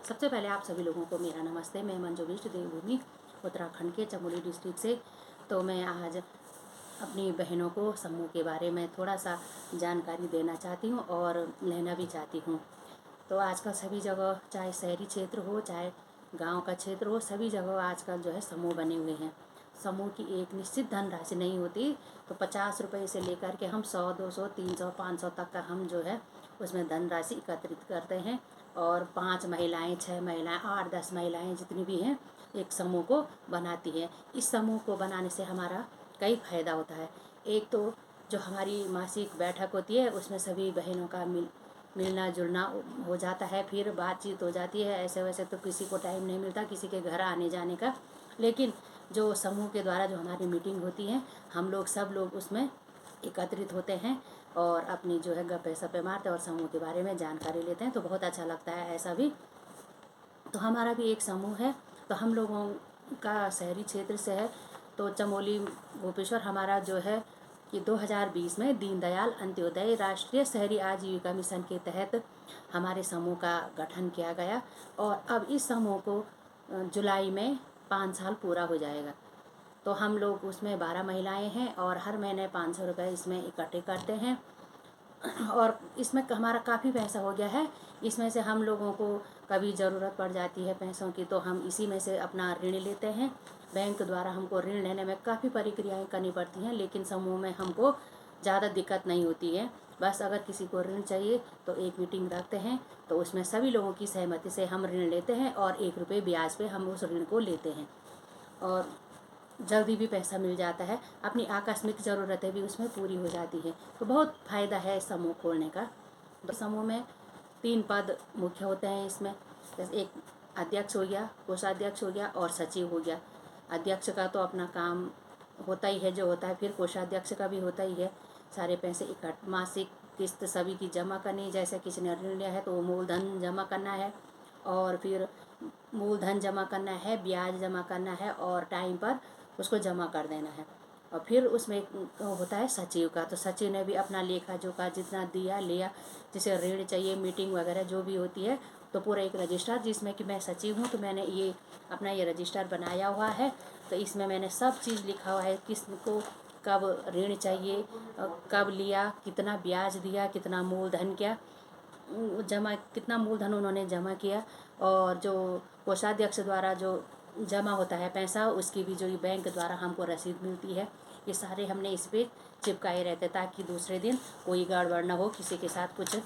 सबसे पहले आप सभी लोगों को मेरा नमस्ते। मैं मंजू बिष्ट देवभूमि उत्तराखंड के चमोली डिस्ट्रिक्ट से। तो मैं आज अपनी बहनों को समूह के बारे में थोड़ा सा जानकारी देना चाहती हूँ और लेना भी चाहती हूँ। तो आजकल सभी जगह, चाहे शहरी क्षेत्र हो चाहे गांव का क्षेत्र हो, सभी जगह आजकल जो है समूह बने हुए हैं। समूह की एक निश्चित धनराशि नहीं होती, तो 50 रुपये से लेकर के हम 100, 200, 300, 500 तक का हम जो है उसमें धनराशि एकत्रित करते हैं। और 5 महिलाएं, 6 महिलाएं, 8, 10 महिलाएं जितनी भी हैं एक समूह को बनाती हैं। इस समूह को बनाने से हमारा कई फायदा होता है। एक तो जो हमारी मासिक बैठक होती है उसमें सभी बहनों का मिलना जुलना हो जाता है, फिर बातचीत हो जाती है। ऐसे वैसे तो किसी को टाइम नहीं मिलता किसी के घर आने जाने का, लेकिन जो समूह के द्वारा जो हमारी मीटिंग होती है, हम लोग सब लोग उसमें एकत्रित होते हैं और अपनी जो है गप्पे सप्पे मारते हैं और समूह के बारे में जानकारी लेते हैं। तो बहुत अच्छा लगता है ऐसा भी। तो हमारा भी एक समूह है। तो हम लोगों का शहरी क्षेत्र से है। तो चमोली गोपेश्वर हमारा जो है कि 2020 में दीनदयाल अंत्योदय राष्ट्रीय शहरी आजीविका मिशन के तहत हमारे समूह का गठन किया गया। और अब इस समूह को जुलाई में 5 साल पूरा हो जाएगा। तो हम लोग उसमें 12 महिलाएं हैं और हर महीने 500 रुपये इसमें इकट्ठे करते हैं। और इसमें हमारा काफ़ी पैसा हो गया है। इसमें से हम लोगों को कभी ज़रूरत पड़ जाती है पैसों की, तो हम इसी में से अपना ऋण लेते हैं। बैंक द्वारा हमको ऋण लेने में काफ़ी प्रक्रियाएं करनी पड़ती हैं, लेकिन समूह में हमको ज़्यादा दिक्कत नहीं होती है। बस अगर किसी को ऋण चाहिए तो एक मीटिंग रखते हैं, तो उसमें सभी लोगों की सहमति से हम ऋण लेते हैं और 1 रुपये ब्याज पे हम उस ऋण को लेते हैं और जल्दी भी पैसा मिल जाता है। अपनी आकस्मिक ज़रूरतें भी उसमें पूरी हो जाती है। तो बहुत फ़ायदा है समूह खोलने का। तो समूह में 3 पद मुख्य होते हैं इसमें। जैसे एक अध्यक्ष हो गया, कोषाध्यक्ष हो गया और सचिव हो गया। अध्यक्ष का तो अपना काम होता ही है जो होता है, फिर कोषाध्यक्ष का भी होता ही है। सारे पैसे इकट्ठे मासिक किस्त सभी की जमा करनी, जैसे किसी ने ऋण लिया है तो वो मूलधन जमा करना है और फिर मूलधन जमा करना है, ब्याज जमा करना है और टाइम पर उसको जमा कर देना है। और फिर उसमें होता है सचिव का। तो सचिव ने भी अपना लेखा जोखा जितना दिया लिया, जैसे ऋण चाहिए, मीटिंग वगैरह जो भी होती है, तो पूरा एक रजिस्टर, जिसमें कि मैं सचिव हूँ तो मैंने ये अपना ये रजिस्टर बनाया हुआ है। तो इसमें मैंने सब चीज़ लिखा हुआ है, किसको कब ऋण चाहिए, कब लिया, कितना ब्याज दिया, कितना मूलधन किया जमा, कितना मूलधन उन्होंने जमा किया, और जो कोषाध्यक्ष द्वारा जो जमा होता है पैसा, उसकी भी जो बैंक द्वारा हमको रसीद मिलती है। ये सारे हमने इस पर चिपकाए रहते ताकि दूसरे दिन कोई गड़बड़ ना हो, किसी के साथ कुछ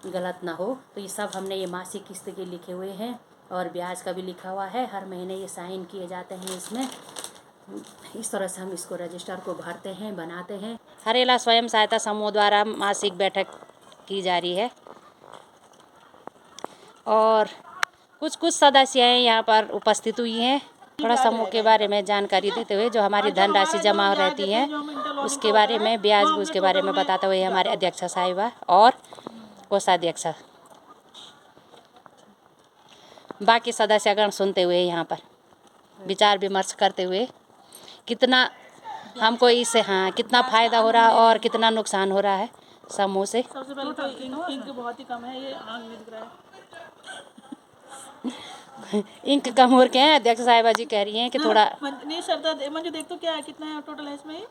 गलत ना हो। तो ये सब हमने ये मासिक किस्त के लिखे हुए हैं और ब्याज का भी लिखा हुआ है। हर महीने ये साइन किए जाते हैं इसमें। इस तरह से हम इसको रजिस्टर को भरते हैं, बनाते हैं। हरेला स्वयं सहायता समूह द्वारा मासिक बैठक की जा रही है और कुछ सदस्यें यहाँ पर उपस्थित हुई हैं। थोड़ा समूह के बारे में जानकारी देते हुए जो हमारी धनराशि जमा रहती है उसके बारे में, ब्याज उसके बारे में बताते हुए हमारे अध्यक्ष साहिबा और कोषाध्यक्ष, बाकी सदस्यगण सुनते हुए यहाँ पर विचार विमर्श करते हुए कितना हमको इससे कितना फ़ायदा हो रहा है और कितना नुकसान हो रहा है समूह से। सबसे पहले तो इंक बहुत ही कम है, ये आग नहीं दिख रहा है। इंक कम हो के हैं, अध्यक्ष साहिबा जी कह रही हैं कि थोड़ा नहीं शब्द मंजू देख तो क्या है, कितना है टोटल है इसमें?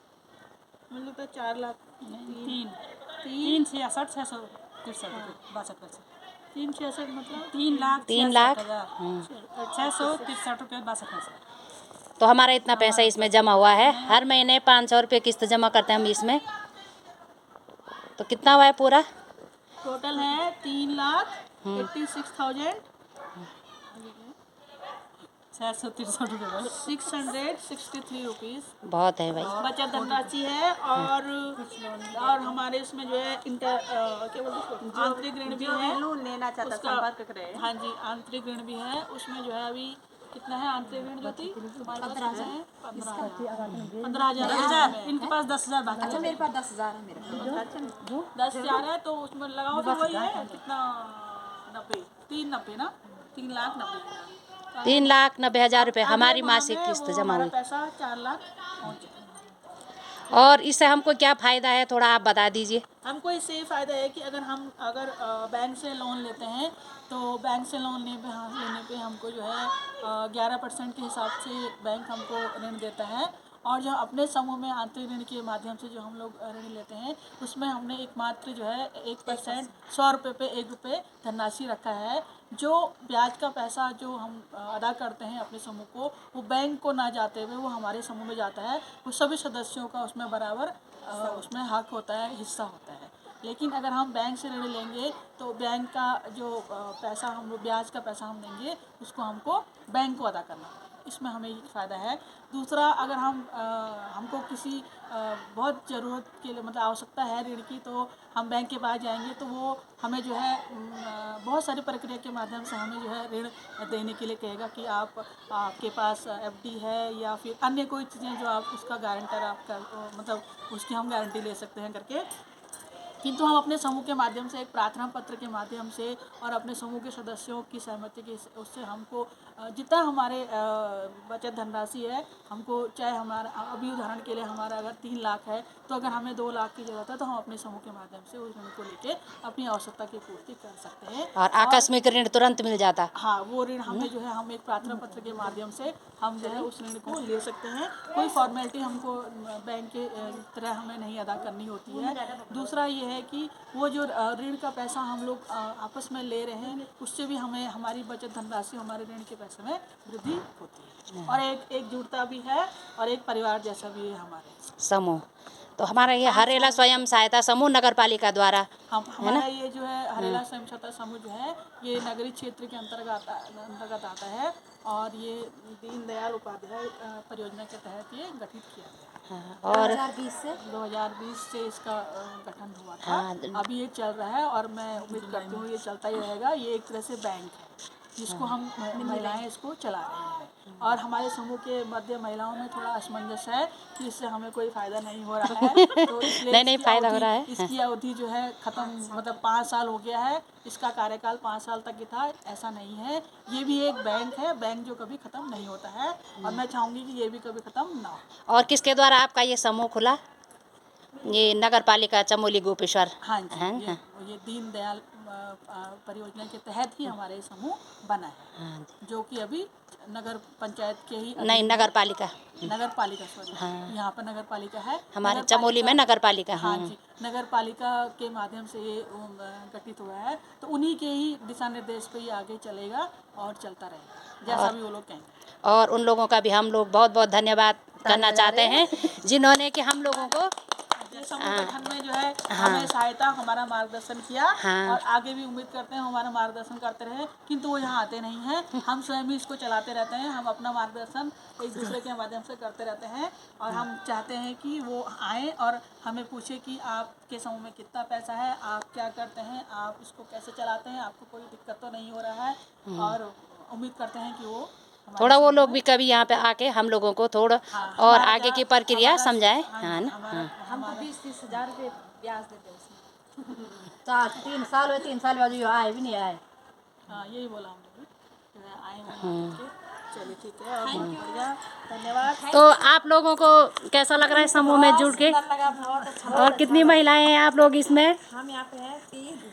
मुझे लगता है 4 लाख 3,66,63 मतलब 3,66,663 रुपये 62 पैसे। तो हमारा इतना पैसा इसमें जमा हुआ है। हर महीने 500 रुपये किस्त जमा करते हैं हम इसमें। तो कितना हुआ है पूरा? टोटल है 3,86,663 रुपीज़। बहुत है भाई। बचत धनराशि है और हमारे उसमें जो है क्या बोलते आंतरिक ऋण भी है, लेना चाहता संपर्क करें। हाँ जी, आंतरिक ऋण भी है। उसमें जो है अभी कितना है आंतरिक ऋण जो थी तुम्हारे पास? 15,000। इनके पास 10,000 बाकी। अच्छा, मेरे पास 10,000 है। मेरे 10,000 है, तो उसमें लगाओ फिर वही है कितना, 90, 3,90 ना, 3,90,000। 3,90,000 रुपये हमारी मासिक किस्त जमा हुई। पैसा 4 लाख पहुँच। और इससे हमको क्या फ़ायदा है थोड़ा आप बता दीजिए। हमको इससे ये फ़ायदा है कि अगर बैंक से लोन लेते हैं तो बैंक से लोन लेने पे हमको जो है 11% के हिसाब से बैंक हमको ऋण देता है। और जो अपने समूह में आंतरिक ऋण के माध्यम से जो हम लोग ऋण लेते हैं उसमें हमने एकमात्र जो है 1% 100 रुपये पे 1 रुपये धनराशि रखा है। जो ब्याज का पैसा जो हम अदा करते हैं अपने समूह को, वो बैंक को ना जाते हुए वो हमारे समूह में जाता है। वो सभी सदस्यों का उसमें बराबर उसमें हक होता है, हिस्सा होता है। लेकिन अगर हम बैंक से ऋण लेंगे तो बैंक का जो पैसा हम ब्याज का पैसा हम देंगे उसको हमको बैंक को अदा करना है। इसमें हमें ये फ़ायदा है। दूसरा, अगर हमको किसी बहुत ज़रूरत के लिए मतलब आवश्यकता है ऋण की, तो हम बैंक के पास जाएंगे तो वो हमें जो है बहुत सारी प्रक्रिया के माध्यम से हमें जो है ऋण देने के लिए कहेगा कि आपके पास एफडी है या फिर अन्य कोई चीज़ें जो आप उसका गारंटर आपका मतलब उसकी हम गारंटी ले सकते हैं करके। किंतु हम अपने समूह के माध्यम से एक प्रार्थना पत्र के माध्यम से और अपने समूह के सदस्यों की सहमति के उससे हमको जितना हमारे बचत धनराशि है, हमको चाहे हमारा अभी उदाहरण के लिए हमारा अगर 3 लाख है तो अगर हमें 2 लाख की ज़रूरत है तो हम अपने समूह के माध्यम से उस ऋण को लेके अपनी आवश्यकता की पूर्ति कर सकते हैं। और आकस्मिक ऋण तुरंत मिल जाता। हाँ, वो ऋण हमें जो है हम एक प्रार्थना पत्र के माध्यम से हम जो है उस ऋण को ले सकते हैं। कोई फॉर्मेलिटी हमको बैंक के तरह हमें नहीं अदा करनी होती है। दूसरा ये है कि वो जो ऋण का पैसा हम लोग आपस में ले रहे हैं उससे भी हमें हमारी बचत धनराशि हमारे ऋण के पैसे में वृद्धि होती है। और एकजुटता भी है और एक परिवार जैसा भी है हमारे समूह। तो हमारा ये हरेला स्वयं सहायता समूह नगर पालिका द्वारा हमारा ये जो है हरेला स्वयं सहायता समूह जो है ये नगरीय क्षेत्र के अंतर्गत आता है और ये दीनदयाल उपाध्याय परियोजना के तहत ये गठित किया गया है। और 2020 से इसका गठन हुआ था। अभी ये चल रहा है और मैं उम्मीद करती हूँ ये चलता ही रहेगा। ये एक तरह से बैंक है जिसको हम महिलाएं इसको चला रही हैं। और हमारे समूह के मध्य महिलाओं में थोड़ा असमंजस है कि इससे हमें कोई फ़ायदा नहीं हो रहा है। तो इसलिए नहीं फ़ायदा हो रहा है। इसकी अवधि जो है ख़त्म मतलब 5 साल हो गया है। इसका कार्यकाल 5 साल तक ही था, ऐसा नहीं है। ये भी एक बैंक है, बैंक जो कभी ख़त्म नहीं होता है और मैं चाहूँगी कि ये भी कभी ख़त्म ना हो। और किसके द्वारा आपका ये समूह खुला? ये नगर पालिका चमोली गोपेश्वर। हाँ जी, ये दीनदयाल परियोजना के तहत ही हमारे समूह बना है। जो कि अभी नगर पंचायत के ही नहीं, नगर पालिका सॉरी। यहाँ पर नगर पालिका है। हमारे चमोली में नगर पालिका। हाँ जी, नगर पालिका के माध्यम से ये गठित हुआ है। तो उन्हीं के ही दिशा निर्देश पे ये आगे चलेगा और चलता रहेगा जैसा भी वो लोग कहेंगे। और उन लोगों का भी हम लोग बहुत बहुत धन्यवाद करना चाहते हैं जिन्होंने कि हम लोगों को समूह गठन में जो है हमें सहायता हमारा मार्गदर्शन किया। और आगे भी उम्मीद करते हैं हमारा मार्गदर्शन करते रहे। किंतु वो यहाँ आते नहीं हैं, हम स्वयं ही इसको चलाते रहते हैं। हम अपना मार्गदर्शन एक दूसरे के माध्यम से करते रहते हैं और हम चाहते हैं कि वो आएँ और हमें पूछे कि आपके समूह में कितना पैसा है, आप क्या करते हैं, आप इसको कैसे चलाते हैं, आपको कोई दिक्कत तो नहीं हो रहा है। और उम्मीद करते हैं कि वो थोड़ा वो लोग भी कभी यहाँ पे आके हम लोगों को थोड़ा और आगे की प्रक्रिया समझाए। हाँ ना, हमको 20-30 हज़ार रुपये ब्याज देते हैं। 3 साल हुए, 3 साल बाद जो आए भी नहीं आए। हाँ, यही बोला हम लोग भी आए। चलिए ठीक है, और बहुत बढ़िया, धन्यवाद। तो आप लोगों को कैसा लग रहा है समूह में जुड़ के? और कितनी महिलाएं हैं आप लोग इसमें? हम यहाँ पे हैं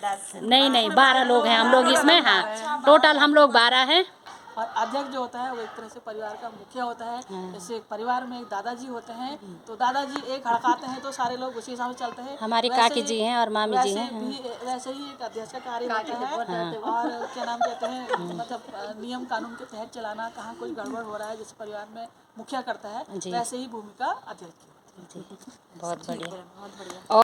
10 नहीं 12 लोग हैं हम लोग इसमें। हाँ, टोटल हम लोग 12 हैं। और अध्यक्ष जो होता है वो एक तरह से परिवार का मुखिया होता है। जैसे एक परिवार में एक दादाजी होते हैं तो दादाजी एक हड़काते हैं तो सारे लोग उसी हिसाब से चलते हैं। हमारी काकी जी हैं और मामी जी हैं। वैसे ही एक अध्यक्ष का कार्य होता है। और क्या नाम कहते हैं मतलब नियम कानून के तहत चलाना, कहाँ कुछ गड़बड़ हो रहा है जैसे परिवार में मुखिया करता है, वैसे ही भूमिका अध्यक्ष की होती है। बहुत बढ़िया।